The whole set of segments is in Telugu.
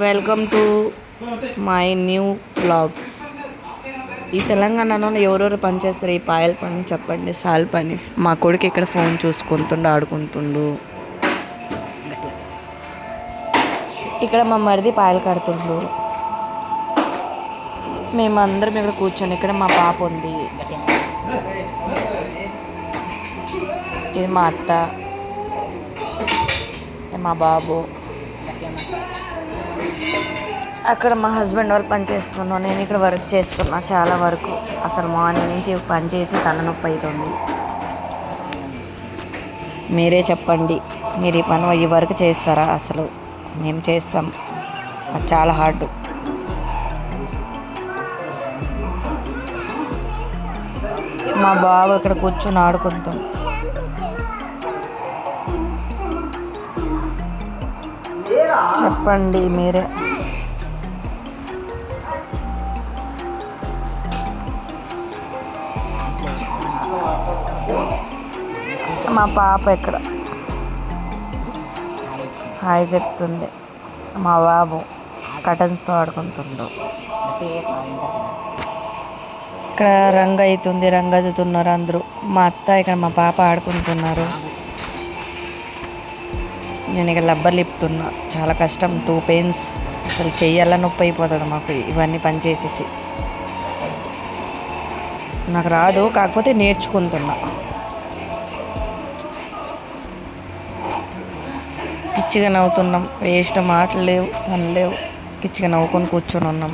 Welcome to my new blogs. ఈ తెలంగాణలో ఎవరెవరు పని చేస్తారు ఈ పాయల పని చెప్పండి. సాల్ పని. మా కొడుకు ఇక్కడ ఫోన్ చూసుకుంటుండు, ఆడుకుంటుండు. ఇక్కడ మా మరిది పాయలు కడుతుండు. మేమందరం ఇక్కడ కూర్చొని, ఇక్కడ మా పాప ఉంది, ఇది మా అత్త, మా బాబు. అక్కడ మా హస్బెండ్ వాళ్ళు పని చేస్తున్నాను, నేను ఇక్కడ వర్క్ చేస్తున్నా. చాలా వరకు అసలు మార్నింగ్ నుంచి పని చేసి తలనొప్పి అవుతుంది. మీరే చెప్పండి, మీరు ఈ పని ఈ వర్క్ చేస్తారా? అసలు మేము చేస్తాం, అది చాలా హార్డ్. మా బాబు ఇక్కడ కూర్చొని ఆడుకుంటాం. చెప్పండి మీరే. మా పాప ఇక్కడ హాయ్ చెప్తుంది. మా బాబు కటన్స్తో ఆడుకుంటుండు. ఇక్కడ రంగు అవుతుంది, రంగు అద్దుతున్నారు అందరూ. మా అత్త ఇక్కడ మా పాప ఆడుకుంటున్నారు. నేను ఇక్కడ లబ్బర్లు ఇప్పుతున్నా. చాలా కష్టం, 2 పెయిన్స్. అసలు చెయ్యాల నొప్పి అయిపోతుంది మాకు ఇవన్నీ పని చేసేసి. నాకు రాదు, కాకపోతే నేర్చుకుంటున్నా. పిచ్చిగా నవ్వుతున్నాం, వేస్ట్ మాటలు లేవు, పని లేవు. పిచ్చిగా నవ్వుకొని కూర్చొని ఉన్నాం,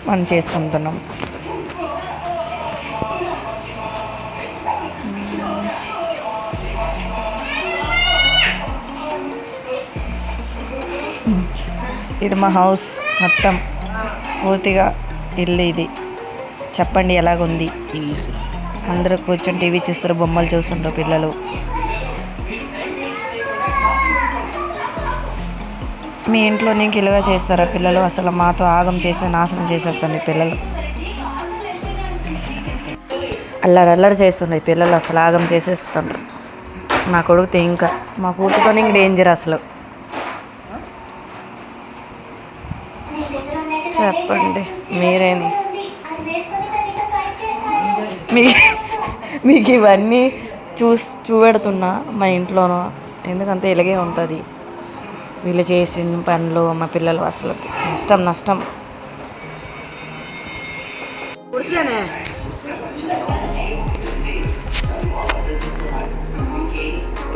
పని చేసుకుంటున్నాం. ఇది మా హౌస్ మొత్తం పూర్తిగా ఇల్లు ఇది. చెప్పండి ఎలాగుంది? అందరూ కూర్చొని టీవీ చూస్తారు, బొమ్మలు చూస్తుంటారు పిల్లలు. మీ ఇంట్లో నీకు ఇలాగా చేస్తారా పిల్లలు? అసలు మాతో ఆగం చేసి నాశనం చేసేస్తారు మీ పిల్లలు. అల్లరి చేస్తుండే పిల్లలు, అసలు ఆగం చేసేస్తుండ్రు. మా కొడుకుతే ఇంకా, మా కూతురుతో ఇంక డేంజర్ అసలు. చెప్పండి మీరేని. మీకు ఇవన్నీ చూపెడుతున్నా మా ఇంట్లోనూ, ఎందుకంటే ఇలాగే ఉంటుంది. వీళ్ళు చేసిన పనులు మా పిల్లలు అసలు నష్టం.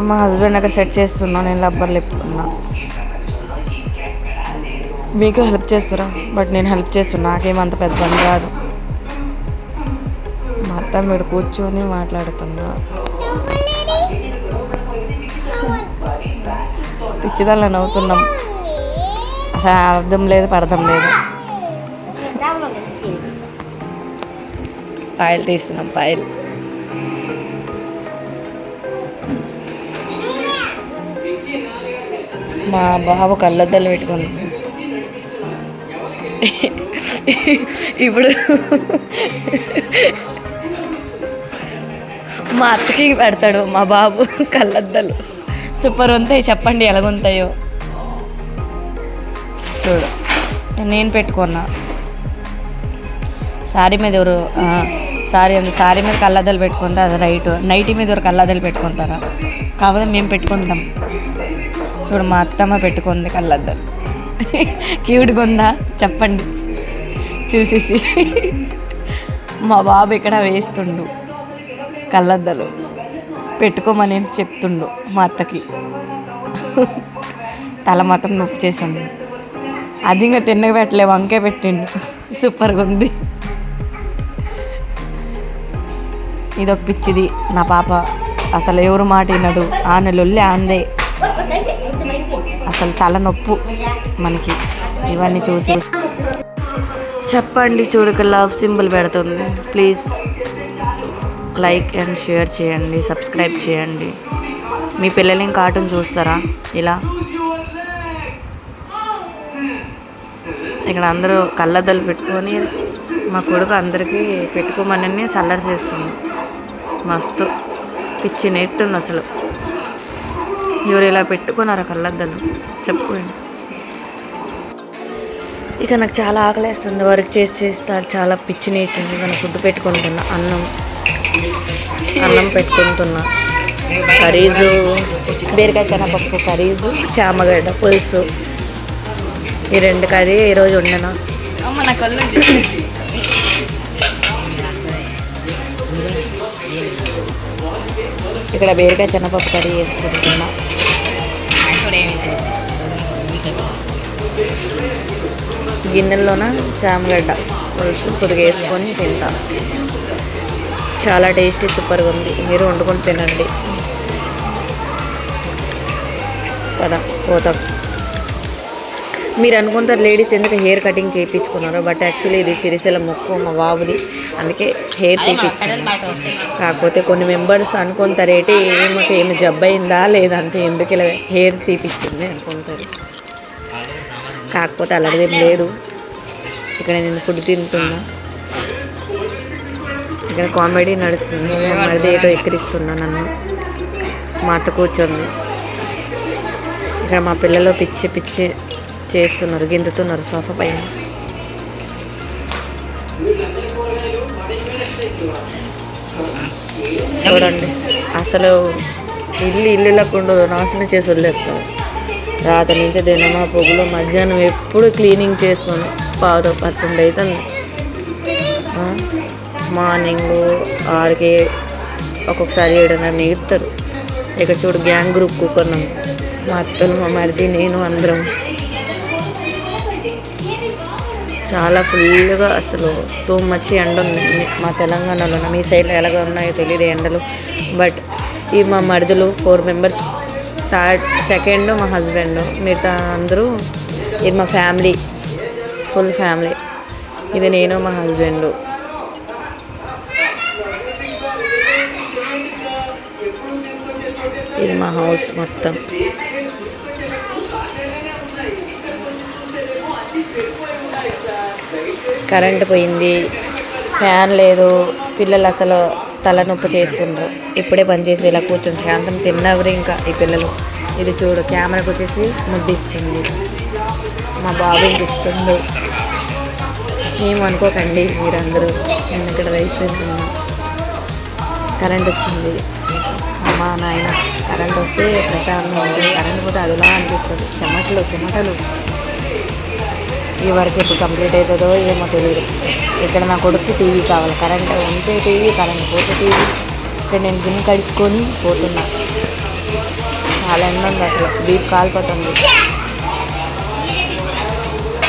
మా హస్బెండ్ అక్కడ సెట్ చేస్తున్నా, నేను లబ్బర్లు ఇప్పుతున్నా. మీకు హెల్ప్ చేస్తారా? బట్ నేను హెల్ప్ చేస్తున్నా, నాకేమంత పెద్ద పని రాదు. మా అత్త మీరు కూర్చొని మాట్లాడుతున్నా. పిచ్చిదాల్లో నవ్వుతున్నాం, అసలు అర్థం లేదు, పర్థం లేదు. పాయలు తీస్తున్నాం, పాయలు. మా బాబు కళ్ళద్దాలు పెట్టుకుంది. ఇప్పుడు మా అత్తకి పెడతాడు మా బాబు కళ్ళద్దాలు. సూపర్ ఉంటాయి, చెప్పండి ఎలాగుంటాయో. చూడు, నేను పెట్టుకున్నా. సారీ మీద ఎవరు సారీ మీద కళ్ళద్దాలు పెట్టుకుంటా, అది రైట్. నైటీ మీద ఎవరు కళ్ళద్దాలు పెట్టుకుంటారా? కాకపోతే మేము పెట్టుకుంటాం. చూడు, మా అత్తమ్మ పెట్టుకుంది కళ్ళద్దాలు. క్యూట్గా ఉందా చెప్పండి చూసేసి. మా బాబు ఇక్కడ వేస్తుండు కళ్ళద్దాలు, పెట్టుకోమని చెప్తుండు మా అత్తకి. తల మాత్రం నొప్పి చేసిండు. అది ఇంకా తిన్నగా పెట్టలే, వంకే పెట్టిండు. సూపర్గా ఉంది. ఇదొక పిచ్చిది నా పాప, అసలు ఎవరు మాట వినదు. ఆనెలొల్లి ఆందే, అసలు తలనొప్పు మనకి ఇవన్నీ చూసి. చెప్పండి, చూడక లవ్ సింబల్ పెడుతుంది. ప్లీజ్ లైక్ అండ్ షేర్ చేయండి, సబ్స్క్రైబ్ చేయండి. మీ పిల్లలు ఇంకా కార్టూన్ చూస్తారా ఇలా? ఇక్కడ అందరూ కళ్ళద్దాలు పెట్టుకొని, మా కొడుకు అందరికీ పెట్టుకోమని సల్లరి చేస్తుంది. మస్తు పిచ్చి నేస్తుంది అసలు. ఎవరు ఇలా పెట్టుకున్నారా కళ్ళద్దాలు చెప్పుకోండి. ఇక నాకు చాలా ఆకలేస్తుంది. వర్క్ చేస్తా చాలా పిచ్చినేసింది. నేను ఫుడ్ పెట్టుకుంటున్నా. అన్నం పెట్టుకుంటున్నా. కర్రీజు బీరకాయ శనగపప్పు కర్రీజు, చామగడ్డ పులుసు, ఈ 2 కర్రీ ఈరోజు వండినా. ఇక్కడ బీరకాయ శనగపప్పు కర్రీ వేసుకుంటున్నా. గిన్నెల్లోన చామగడ్డ పులుసు కొద్దిగా వేసుకొని తింటాను. చాలా టేస్టీ సూపర్గా ఉంది. మీరు వండుకొని తినండి. కదా పోతాం. మీరు అనుకుంటారు లేడీస్ ఎందుకు హెయిర్ కటింగ్ చేయించుకున్నారు, బట్ యాక్చువల్లీ ఇది సిరిసిల్ల మొక్కు మా బాబుది, అందుకే హెయిర్ తీపించాను. కాకపోతే కొన్ని మెంబర్స్ అనుకుంటారు ఏంటి ఏమి జబ్బయిందా లేదంటే ఎందుకు ఇలా హెయిర్ తీపిచ్చింది అనుకుంటారు. కాకపోతే అలాంటిదేం లేదు. ఇక్కడ నేను ఫుడ్ తింటున్నా. ఇక్కడ కామెడీ నడుస్తుంది. మరిది ఏటో ఎక్కిరిస్తున్నా నన్ను. మా అత్త కూర్చొని ఇక్కడ మా పిల్లలు పిచ్చి చేస్తున్నారు, గింతుతున్నారు సోఫా పైన. చూడండి అసలు ఇల్లులకు ఉండదు, నాశనం చేసి వదిలేస్తారు. రాత్రి నుంచి దినమా పొగులు మధ్యాహ్నం ఎప్పుడు క్లీనింగ్ చేసుకొని 10-11 అవుతుంది. మార్నింగ్ 6కి ఒక్కొక్కసారి 7:30 నీరుతారు. ఇక్కడ చూడు గ్యాంగ్ గ్రూప్ కూకున్నాం. మా అత్తలు మా మరిది నేను అందరం. చాలా ఫుల్గా అసలు టూ మచ్ ఎండ ఉంది మా తెలంగాణలో. మీ సైడ్లో ఎలాగ ఉన్నాయో తెలియదు ఎండలు. బట్ ఈ మా మరిదులు 4 మెంబర్స్, సెకండ్ మా హస్బెండ్, మిగతా అందరూ. ఇది మా ఫ్యామిలీ, ఫుల్ ఫ్యామిలీ. ఇది నేను మా హస్బెండ్. ఇది మా హౌస్ మొత్తం. కరెంట్ పోయింది, ఫ్యాన్ లేదు, పిల్లలు అసలు తలనొప్పి చేస్తుండ్రు. ఇప్పుడే పనిచేసి ఇలా కూర్చొని శాంతం తిన్నవరు ఇంకా ఈ పిల్లలు. ఇది చూడు కెమెరాకి వచ్చేసి ముద్దిస్తుంది, మా బాబు ఇస్తుంది. ఏమనుకోకండి మీరందరూ, నేను ఇక్కడ రైస్ తింటున్నా. కరెంట్ వచ్చింది. అమ్మ నాయన కరెంట్ వస్తే ప్రశాంతంగా ఉంటుంది, కరెంట్ పోతే అదిలా అనిపిస్తుంది. చెమటలు. ఈ వరకు ఎప్పుడు కంప్లీట్ అవుతుందో ఏమో తెలియదు. ఇక్కడ నా కొడుకు టీవీ కావాలి. కరెంట్ ఉంటే టీవీ, కరెంట్ పోతే టీవీ. ఇక్కడ నేను గిన్నె కడుక్కొని పోతున్నా. చాలా ఎండ ఉంది అసలు, బీప్ కాలిపోతుంది.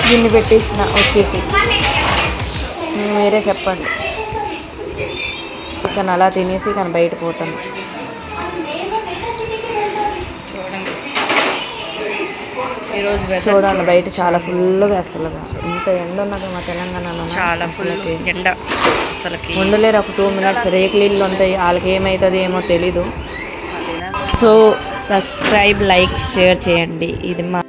గిన్నె పెట్టేసిన వచ్చేసి. మీరే చెప్పండి. ఇక్కడ అలా తినేసి కానీ బయట పోతాను. ఈరోజు చూడండి బయట చాలా ఫుల్గా అసలు ఇంత ఎండ ఉన్నది మా తెలంగాణలో. చాలా ఫుల్ ఎండ అసలుకి ఉండలేరు. ఒక 2 minutes రేకులు ఇల్లు ఉంటాయి, వాళ్ళకి ఏమవుతుంది ఏమో తెలీదు. సో సబ్స్క్రైబ్, లైక్, షేర్ చేయండి. ఇది మా